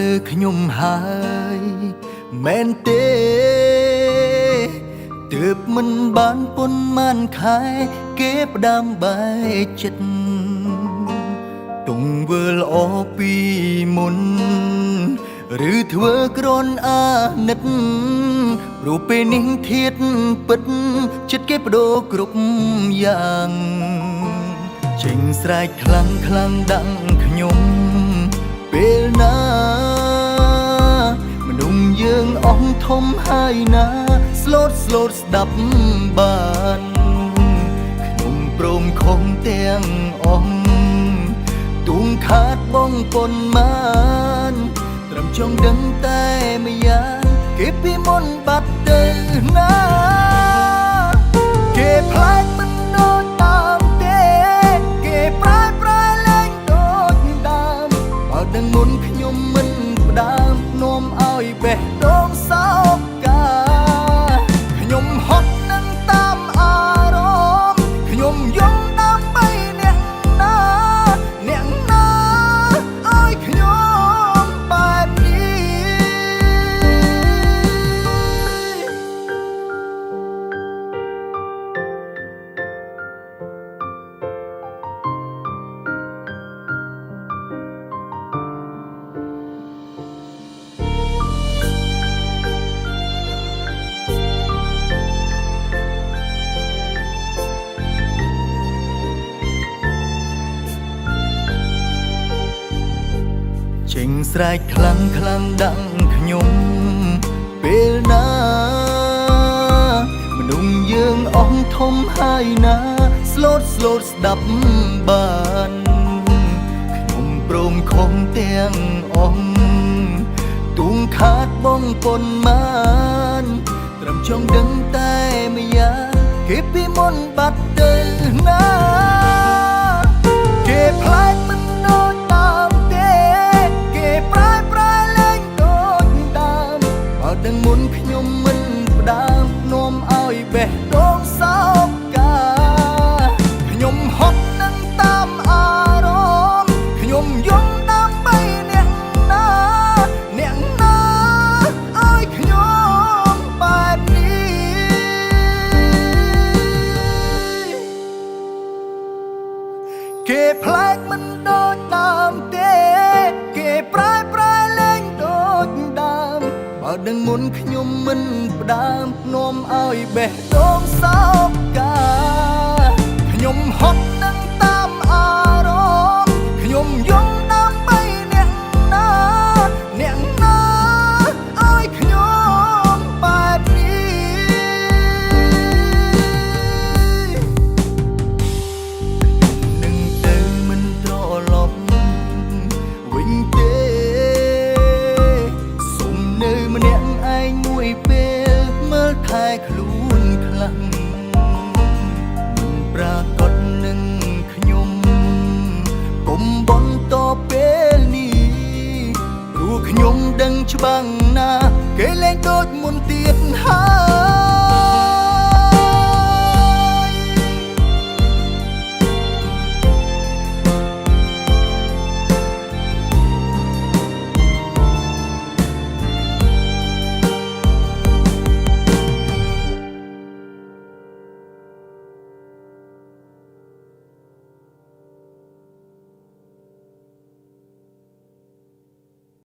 លើខ្ញុំហើយមែនទេទើបមិនបានប៉ុន្មានខែគេផ្ដាំបែកចិត្តទង្វើល្អពីមុនឬធ្វើក្រនអាណិតព្រោះពេលនេះធាតពិតចិត្តគេបដូរគ្រប់យ៉ាងចេញស្រែកខ្លាំងខ្លាំងដាំងខ្ញុំពេលណាមនុស្សយើងអស់ធំហើយណាស្លូតស្ដាប់បានខ្ញុំព្រមខំទាំងអស់ទូងខាតបងប៉ុន្មានត្រឹមចង់ដឹងតែម្យ៉ាងគេពីមុនបាត់ទៅណាគេផ្លាច់មិនដូចតាមទេគេប្រែលែងដូចដើមបើដឹងមុនខ្ញុំមិនផ្ដើមនាំឲ្យបេះដូងសោកកាខ្ញុំហត់នឹងតាមអារម្មណ៍ខ្ញុំយំដើម្បីអ្នកណាឲ្យខ្ញុំបែបនេះចេញស្រែកខ្លាំងខ្លាំងដាំងខ្ញុំពេលណាមនុស្សយើងអស់ធំហើយណាស្លូតស្ដាប់បានខ្ញុំព្រមខំទាំងអស់ទូងខាតបងប៉ុន្មានត្រឹមចង់ដឹងតែម្យ៉ាងគេពីមុនបាត់ទៅណាគេផ្លាច់មិនដូចតាមទេគេប្រែលែងដូចដើមបើដឹងមុនខ្ញុំមិនផ្ដើមនាំឲ្យបេះដូងសោកកាខ្ញុំហត់នឹងតាមអារម្មណ៍ខ្ញុំយំដើម្បីអ្នកណាឲ្យខ្ញុំបែបនេះគេផ្លែកមិនដូចដើមទេគេប្រែលែងដូចដើមបើដឹងមុនខ្ញុំមិនផ្ដើមនាំឲ្យបេះដូងសោកកាខ្ញុំហត់នឹងតាមអារម្មណ៍ខ្ញុំយំដើម្បីអ្នកណាឲ្យខ្ញុំបែបនេះនឹងទៅមិនត្រឡប់វិញទេសុំនៅម្នាក់ឯងមួយពេលមើលថែខ្លួនខ្លាំងមិនប្រកបនឹងខ្ញុំកុំបន្តពេលនេះព្រោះខ្ញុំដឹងច្បាស់ណាគេលែងដូចមុនទៀតហើយ